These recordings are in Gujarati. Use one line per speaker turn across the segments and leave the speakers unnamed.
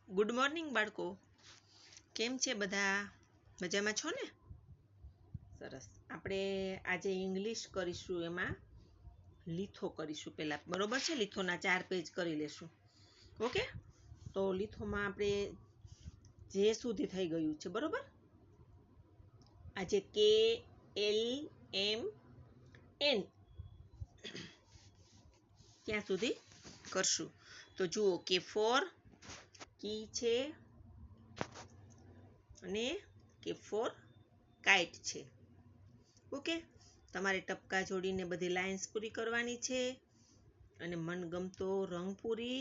ગુડ મોર્નિંગ બાળકો, કેમ છે બધા? મજામાં છો ને? સરસ. આપણે આજે ઇંગ્લિશ કરીશું, એમાં લીથો કરીશું પહેલાં, બરોબર છે? લીથોના 4 પેજ કરી લેશું. ઓકે, તો લીથોમાં આપણે જે સુધી થઈ ગયું છે, બરોબર? આજે કે એલ એમ એન ત્યાં સુધી કરશું. તો જુઓ, કે ફોર કી છે અને કે ફોર કાઇટ છે. ઓકે, તમારે ટપકા જોડીને બધી લાઇન્સ પૂરી કરવાની છે અને મનગમતો રંગ પૂરી,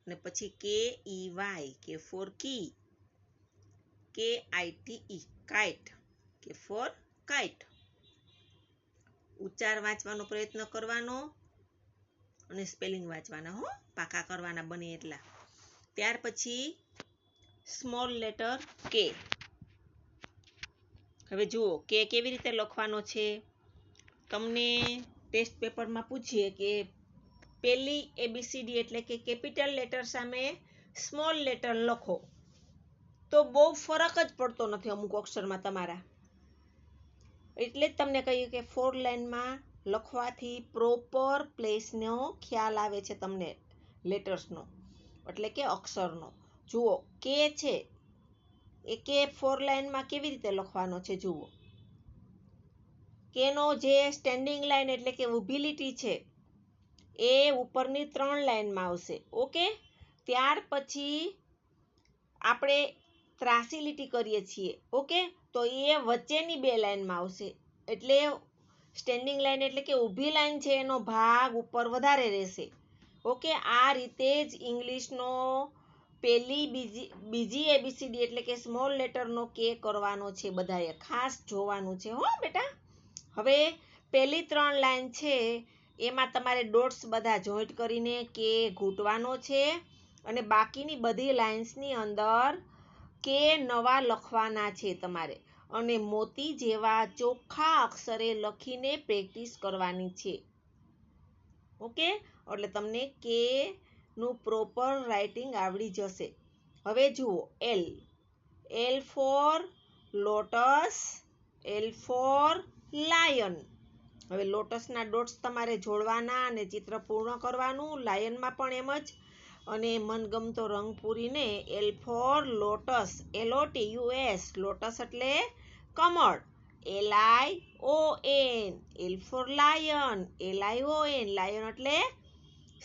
અને પછી કે ઈ વાય, કે ફોર કી, કે આઈટી ઈ કાઇટ, કે ફોર કાઇટ. ઉચ્ચાર વાંચવાનો પ્રયત્ન કરવાનો અને સ્પેલિંગ વાંચવાના, હો, પાકા કરવાના બને એટલા. ત્યાર પછી સ્મોલ લેટર કે. હવે જુઓ, કે કેવી રીતે લખવાનો છે. તમને ટેસ્ટ પેપરમાં પૂછીએ કે પહેલી એબીસીડી એટલે કે કેપિટલ લેટર સામે સ્મોલ લેટર લખો, તો બહુ ફરક જ પડતો નથી અમુક અક્ષરમાં તમારા. એટલે જ તમને કહ્યું કે 4 લાઇનમાં લખવાથી પ્રોપર પ્લેસનો ખ્યાલ આવે છે તમને, લેટર્સનો, એટલે કે અક્ષરનો. જુઓ, કે છે એ કે 4 લાઇનમાં કેવી રીતે લખવાનો છે. જુઓ, કેનો જે સ્ટેન્ડિંગ લાઇન એટલે કે ઊભી લીટી છે એ ઉપરની 3 લાઇનમાં આવશે. ઓકે, ત્યાર પછી આપણે ત્રાસી લીટી કરીએ છીએ. ઓકે, તો એ વચ્ચેની 2 લાઇનમાં આવશે. એટલે સ્ટેન્ડિંગ લાઇન એટલે કે ઊભી લાઇન છે એનો ભાગ ઉપર વધારે રહેશે. ઓકે, આ રીતે જ ઇંગ્લિશનો પહેલી બીજી એબીસીડી એટલે કે સ્મોલ લેટરનો કે કરવાનો છે. બધાએ ખાસ જોવાનું છે, હો બેટા. હવે પહેલી 3 લાઇન છે એમાં તમારે ડોટ્સ બધા જોઈન્ટ કરીને કે ઘૂંટવાનો છે, અને બાકીની બધી લાઇન્સની અંદર કે નવા લખવાના છે તમારે, અને મોતી જેવા ચોખ્ખા અક્ષરે લખીને પ્રેક્ટિસ કરવાની છે. ઓકે, એટલે તમને કે નું પ્રોપર રાઇટિંગ આવડી જશે. હવે જુઓ, L for lotus, L for lion. હવે લોટસના ડોટ્સ તમારે જોડવાના અને ચિત્ર પૂર્ણ કરવાનું, લાયનમાં પણ એમ જ. અને મનગમતો રંગ પૂરીને L for lotus, LOTUS, lotus એટલે કમળ, LION, L for lion, LION, lion એટલે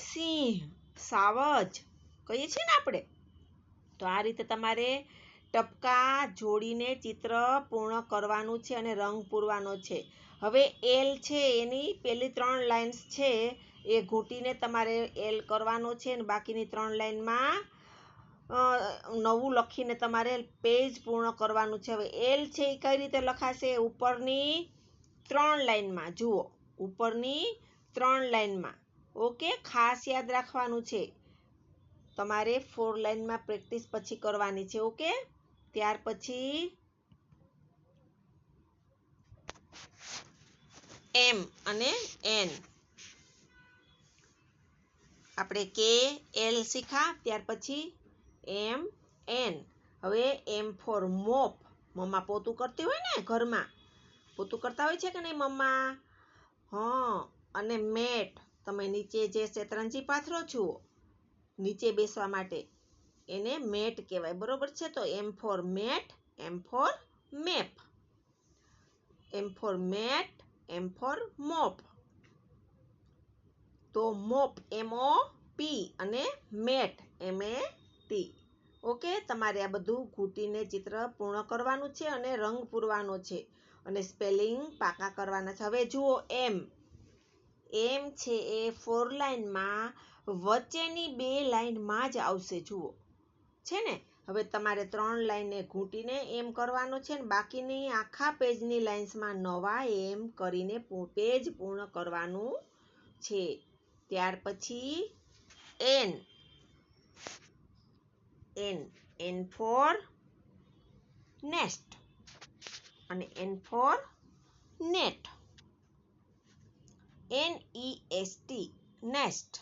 સિંહ, સાવજ કહીએ છીએ ને આપણે. તો આ રીતે તમારે ટપકા જોડીને ચિત્ર પૂર્ણ કરવાનું છે અને રંગ પૂરવાનો છે. હવે એલ છે એની પહેલી 3 લાઇન્સ છે એ ઘૂંટીને તમારે એલ કરવાનો છે, અને બાકીની 3 લાઇનમાં નવું લખીને તમારે પેજ પૂર્ણ કરવાનું છે. હવે એલ છે એ કઈ રીતે લખાશે? ઉપરની 3 લાઇનમાં. જુઓ, ઉપરની 3 લાઇનમાં. ઓકે, ખાસ યાદ રાખવાનું છે. તમારે 4 લાઇનમાં પ્રેક્ટિસ પછી કરવાની છે. ઓકે, ત્યાર પછી એમ અને એન. આપણે કે એલ શીખા, ત્યાર પછી એમ એન. હવે એમ ફોર મોપ. મમ્મા પોતું કરતી હોય ને, ઘરમાં પોતું કરતા હોય છે કે નહીં મમ્મા? હા. અને મેટ, તમે નીચે જે શેતરંજી પાથરો છો નીચે બેસવા માટે, એને મેટ કહેવાય, બરોબર છે? તો એમ ફોર મેટ, એમ ફોર મેપ, એમ ફોર મેટ, એમ ફોર મોપ. તો મોપ MOP અને મેટ MAT. ઓકે, તમારે આ બધું ઘૂંટીને ચિત્ર પૂર્ણ કરવાનું છે અને રંગ પૂરવાનો છે, અને સ્પેલિંગ પાકા કરવાના છે. હવે જુઓ, એમ છે એ 4 લાઇનમાં વચ્ચેની 2 લાઇનમાં જ આવશે. જુઓ છે ને. હવે તમારે 3 લાઇનને ઘૂંટીને એમ કરવાનો છે, ને બાકીની આખા પેજની લાઇન્સમાં નવા એમ કરીને પેજ પૂર્ણ કરવાનું છે. ત્યાર પછી એન ફોર નેસ્ટ અને N for net, NEST nest,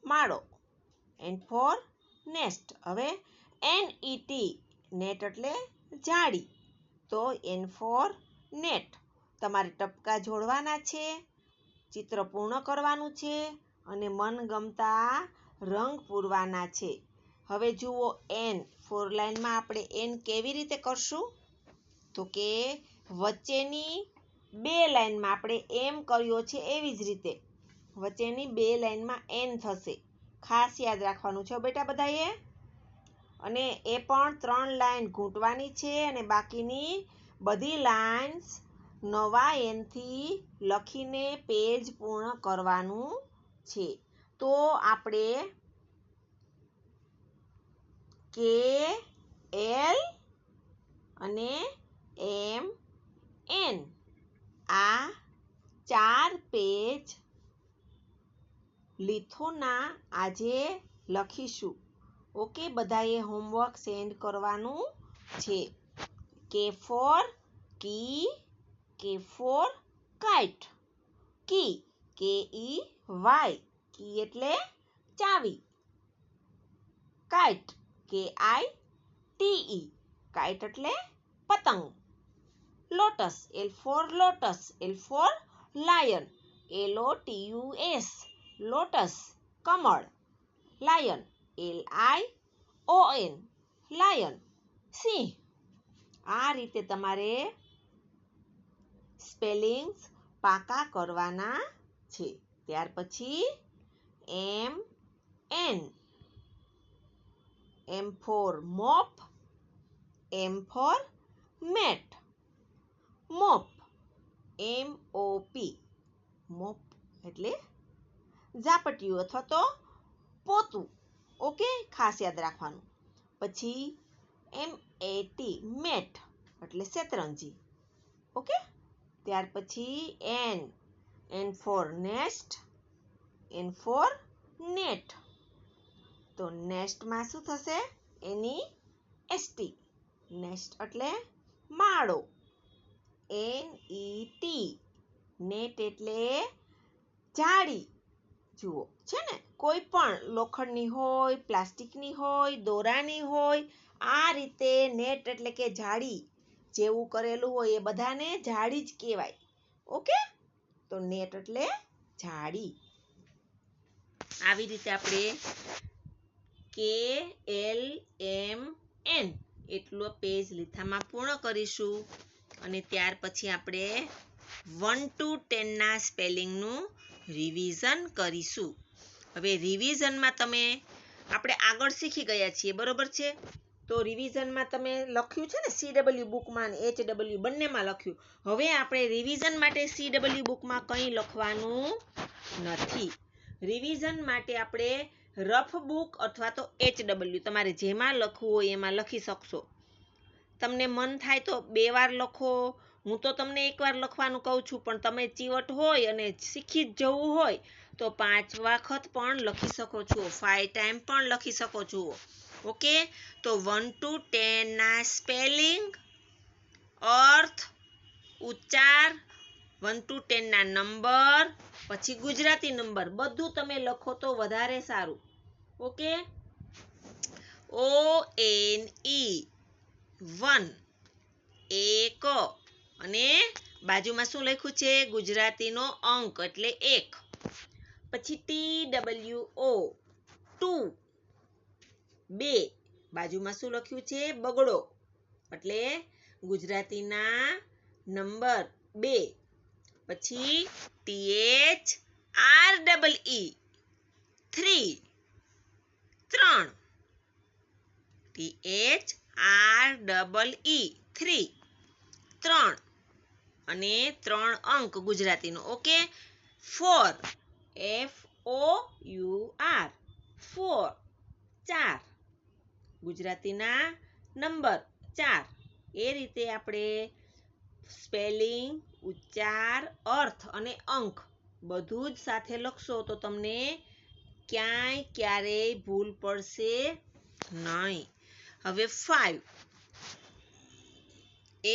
માળો, એન ફોર નેસ્ટ. હવે NET નેટ એટલે જાળી, તો N for નેટ. તમારે ટપકા જોડવાના છે, ચિત્ર પૂર્ણ કરવાનું છે અને મનગમતા રંગ પૂરવાના છે. હવે જુઓ N 4 લાઈનમાં આપણે N કેવી રીતે કરશું? તો કે વચ્ચેની 2 લાઈનમાં આપણે એમ કર્યો છે એવી જ રીતે વચ્ચેની 2 લાઈનમાં N થશે. ખાસ યાદ રાખવાનું છે બેટા બધાએ. અને એ પણ 3 લાઈન ઘૂંટવાની છે અને બાકીની બધી લાઈન્સ નવા N થી લખીને પેજ પૂર્ણ કરવાનું છે. તો આપણે K L અને M N આ 4 પેજ લિથોના આજે લખીશું. ઓકે, બધાએ હોમવર્ક સેન્ડ કરવાનું છે. K for key, K for kite, key KEY, કી એટલે ચાવી, kite KITE, kite એટલે પતંગ, lotus L for lotus, L for lion, LOTUS, lotus Kamal, lion LION, lion સિંહ. આ રીતે તમારે સ્પેલિંગ્સ પાકા કરવાના છે. ત્યાર પછી MN, M for mop, M for mat, mop MOP, mop એટલે ઝાપટિયું અથવા તો પોતું. ઓકે, ખાસ યાદ રાખવાનું. પછી MAT, મેટ એટલે શેતરંજી. ઓકે, ત્યાર પછી N for nest, N for net. તો નેસ્ટમાં શું થશે? NEST, નેસ્ટ એટલે માળો. NET, નેટ એટલે જાળી. જુઓ છે ને, કોઈ પણ લોખંડની હોય, પ્લાસ્ટિકની હોય, દોરાની હોય, આ રીતે નેટ એટલે કે જાળી જેવું કરેલું હોય એ બધાને જાળી જ કહેવાય. ઓકે, તો નેટ એટલે જાળી. આવી રીતે આપણે KLMN એટલો પેજ લીથામાં પૂર્ણ કરીશું અને ત્યાર પછી આપણે 1 to 10 ના સ્પેલિંગનું રિવિઝન કરીશું. હવે રિવિઝનમાં આપણે આગળ શીખી ગયા છીએ, બરોબર છે? તો રિવિઝનમાં તમે લખ્યું છે ને CW બુકમાં અને HW બંનેમાં લખ્યું. હવે આપણે રિવિઝન માટે CW બુકમાં કંઈ લખવાનું નથી. રિવિઝન માટે આપણે રફ બુક અથવા તો HW તમારે જેમાં લખવું હોય એમાં લખી શકશો. તમને મન થાય તો 2 વાર લખો. હું તો તમને 1 વાર લખવાનું કહું છું, પણ તમે ચીવટ હોય અને શીખી જ જવું હોય તો 5 વખત પણ લખી શકો છો, 5 ટાઈમ પણ લખી શકો છો. ઓકે, તો 1 to 10 ના સ્પેલિંગ, અર્થ, ઉચ્ચાર, 1 to 10 ના નંબર, પછી ગુજરાતી નંબર બધું તમે લખો તો વધારે સારું. ઓકે, ONE 1 એક અને બાજુમાં શું લખ્યું છે? ગુજરાતીનો અંક એટલે 1. પછી TWO 2 2, બાજુમાં શું લખ્યું છે? બગડો એટલે ગુજરાતીના નંબર 2. પછી THREE 3 3 અને 3 અંક ગુજરાતીનો. ઓકે, 4 FOUR 4 4, ગુજરાતીના નંબર 4. એ રીતે આપણે સ્પેલિંગ, ઉચ્ચાર, અર્થ અને અંક બધું જ સાથે લખશો તો તમને ક્યારેય ભૂલ પડશે નહીં. હવે 5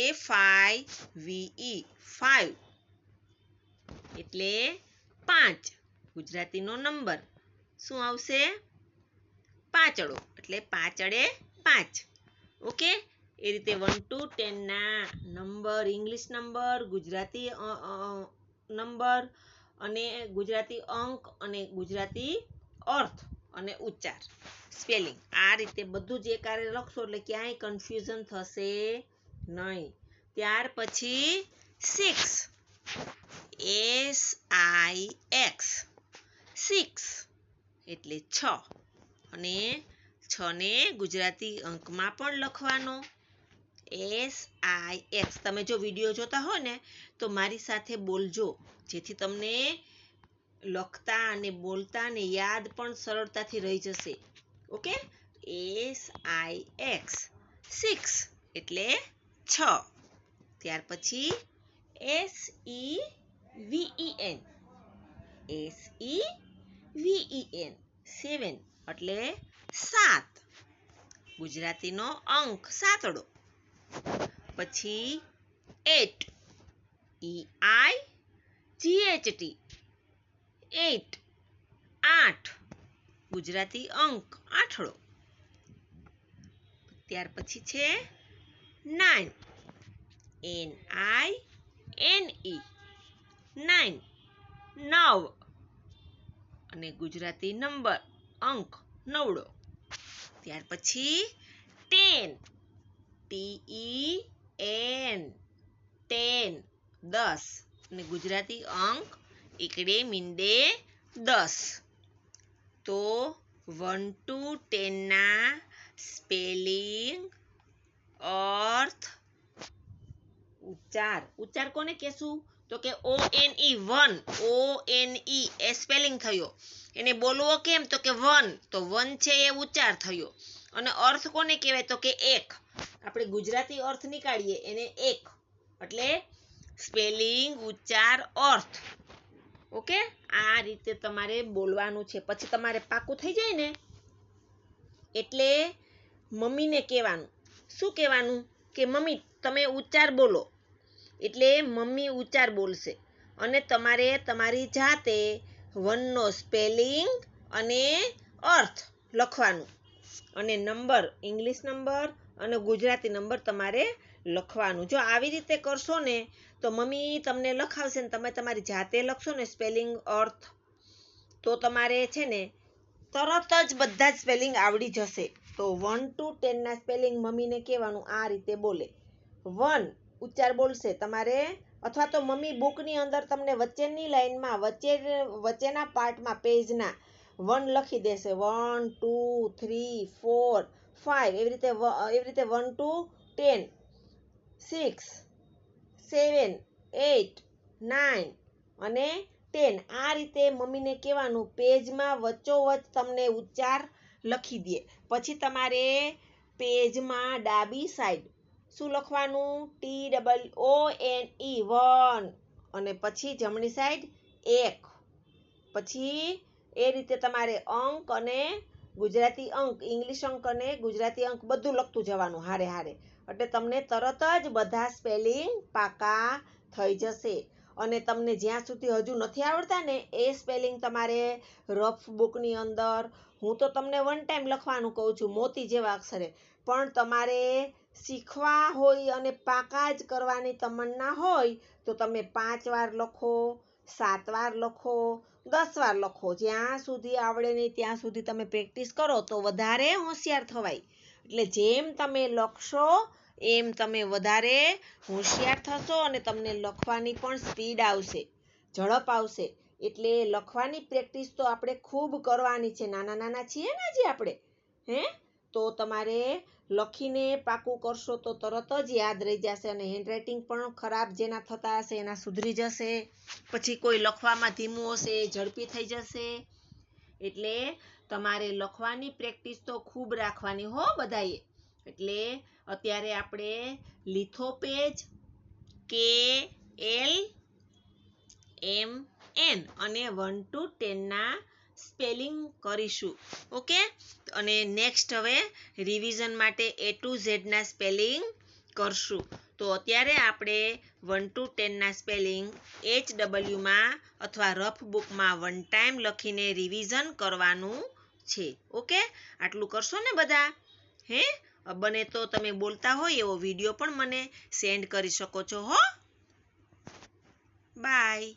AFIVE 5 એટલે 5, ગુજરાતીનો નંબર શું આવશે? પાંચડો એટલે પાંચડે 5. ઓકે, એ રીતે 1 to 10 ના number, English number, Gujarati number અને ગુજરાતી અંક અને ગુજરાતી અર્થ અને ઉચ્ચાર સ્પેલિંગ આ રીતે બધું જ એકારે લખશો એટલે ક્યાંય કન્ફ્યુઝન થશે નહીં. ત્યાર પછી 6 SIX 6 એટલે 6 અને 6 ને ગુજરાતી અંકમાં પણ લખવાનો SIX. તમે જો વિડીયો જોતા હોય ને તો મારી સાથે બોલજો જેથી તમને લખતા અને બોલતા ને યાદ પણ સરળતાથી રહી જશે. ઓકે, SIX 6 એટલે 6. ત્યાર પછી SEVEN 7 એટલે 7, ગુજરાતીનો અંક સાતડો. પછી 8 EIGHT 8 8, ગુજરાતી અંક આઠડો. ત્યાર પછી છે 9 NINE 9 9 અને ગુજરાતી નંબર અંક નવડો. ત્યાર પછી 10 TEN 10 10 અને ગુજરાતી અંક એકડે મીંડે 10. તો 1 to 10 ના સ્પેલિંગ, અર્થ, ઉચ્ચાર કોને કહેશું તો કે ONE 1 ONE એ સ્પેલિંગ થયો. એને બોલવો કેમ તો કે 1, તો 1 છે એ ઉચ્ચાર થયો. અને અર્થ કોને કહેવાય તો કે 1. આપણે ગુજરાતી અર્થ નીકાળીએ એને 1 એટલે સ્પેલિંગ, ઉચ્ચાર, અર્થ. ઓકે, આ રીતે તમારે બોલવાનું છે. પછી તમારે પાકું થઈ જાય ને એટલે મમ્મીને કહેવાનું. શું કહેવાનું કે મમ્મી તમે ઉચ્ચાર બોલો, એટલે મમ્મી ઉચ્ચાર બોલશે અને તમારે તમારી જાતે 1 નો સ્પેલિંગ અને અર્થ લખવાનું અને નંબર, ઇંગ્લિશ નંબર અને ગુજરાતી નંબર તમારે લખવાનું. જો આવી રીતે કરશો ને તો મમ્મી તમને લખાવશે ને તમે તમારી જાતે લખશો ને સ્પેલિંગ, અર્થ, તો તમારે છે ને તરત જ બધા જ સ્પેલિંગ આવડી જશે. તો 1 to 10 ના સ્પેલિંગ મમ્મીને કહેવાનું આ રીતે બોલે. 1 ઉચ્ચાર બોલશે તમારે, અથવા તો મમ્મી બુકની અંદર તમને વચ્ચેની લાઈનમાં વચ્ચેના પાર્ટમાં પેજના 1 લખી દેશે. 1 2 3 4 5 એવી રીતે 1 to 10 6 7 8 9 અને 10 આ રીતે મમ્મીને કહેવાનું. પેજમાં વચ્ચોવચ્ચ તમને ઉચ્ચાર લખી દે. પછી તમારે પેજમાં ડાબી સાઈડ શું લખવાનું TONE 1 અને પછી જમણી સાઈડ 1. પછી એ રીતે તમારે અંક અને ગુજરાતી અંક, ઇંગ્લિશ અંક અને ગુજરાતી અંક બધું લખતું જવાનું હારે હારે. એટલે તમને તરત જ બધા સ્પેલિંગ પાકા થઈ જશે. અને તમને જ્યાં સુધી હજુ નથી આવડતા ને એ સ્પેલિંગ તમારે રફ બુકની અંદર, હું તો તમને 1 ટાઈમ લખવાનું કહું છું મોતી જેવા અક્ષરે, પણ તમારે શીખવા હોય અને પાકા જ કરવાની તમન્ના હોય તો તમે 5 વાર લખો, 7 વાર લખો, 10 વાર લખો. જ્યાં સુધી આવડે નહીં ત્યાં સુધી તમે પ્રેક્ટિસ કરો તો વધારે હોશિયાર થવાય. એટલે જેમ તમે લખશો એમ તમે વધારે હોશિયાર થશો અને તમને લખવાની પણ સ્પીડ આવશે, ઝડપ આવશે. એટલે લખવાની પ્રેક્ટિસ તો આપણે ખૂબ કરવાની છે. નાના નાના છીએ ને હજી આપણે, તો તમારે લખીને પાકું કરશો તો તરત જ યાદ રહી જશે. અને હેન્ડરાઇટિંગ પણ ખરાબ જેના થતા હશે એના સુધરી જશે. પછી કોઈ લખવામાં ધીમું હશે ઝડપી થઈ જશે. એટલે તમારે લખવાની પ્રેક્ટિસ તો ખૂબ રાખવાની હો બધાએ. એટલે અત્યારે આપણે લીથો પેજ KLMN અને 1 to 10 ના સ્પેલિંગ કરીશું. ઓકે, અને નેક્સ્ટ હવે રિવિઝન માટે A to Z ના સ્પેલિંગ કરશું. તો અત્યારે આપણે 1 to 10 ના સ્પેલિંગ HW માં અથવા રફ બુકમાં 1 ટાઈમ લખીને રિવિઝન કરવાનું છે. ઓકે, આટલું કરશો ને બધા? બને તો તમે બોલતા હોય એવો વિડીયો પણ મને સેન્ડ કરી શકો છો હો. બાય.